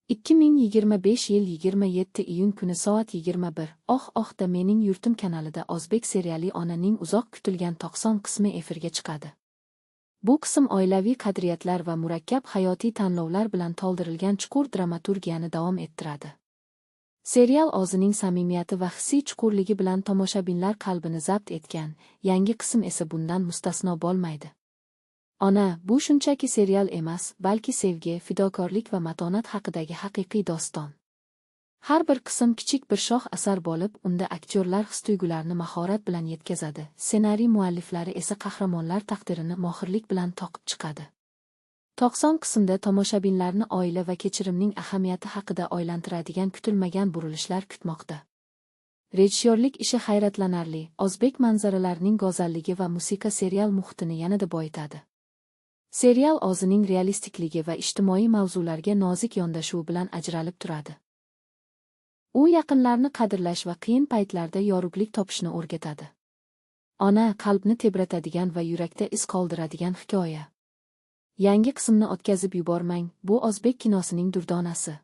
2025 yil 27 iyun kuni soat 21. Oh da mening yurtim kanalida o'zbek seriali Onaning uzoq kutilgan 90 qismi efirga chiqadi. Bu qism oilaviy qadriyatlar va murakkab hayotiy tanlovlar bilan to'ldirilgan chuqur dramaturgiyani davom ettiradi. Serial o'zining samimiyati va hissiy chuqurligi bilan tomoshabinlar qalbini zabt etgan, yangi qism esa bundan mustasno bo'lmaydi. Ona, bu shunchaki serial emas, balki sevgi, fidokorlik va matonat haqidagi haqiqiy doston. Har bir qism kichik bir shoh asar bo'lib, unda aktyorlar his-tuyg'ularni mahorat bilan yetkazadi, ssenariy mualliflari esa qahramonlar taqdirini mohirlik bilan toqib chiqadi. 90 qismda tomoshabinlarni oila va kechirimning ahamiyati haqida o'ylantiradigan kutilmagan burilishlar kutmoqda. Rejissyorlik ishi hayratlanarli, o'zbek manzaralarining go'zalligi va musiqa serial muhitini yanada boyitadi. Serial o'zining realistikligi va ijtimoiy mavzularga nozik yondashuvi bilan ajralib turadi. U yaqinlarni qadrlash va qiyin paytlarda yorug'lik topishni o'rgatadi. Ona qalbni tebratadigan va yurakda iz qoldiradigan hikoya. Yangi qismni o'tkazib yubormang, bu o'zbek kinosining durdonasi.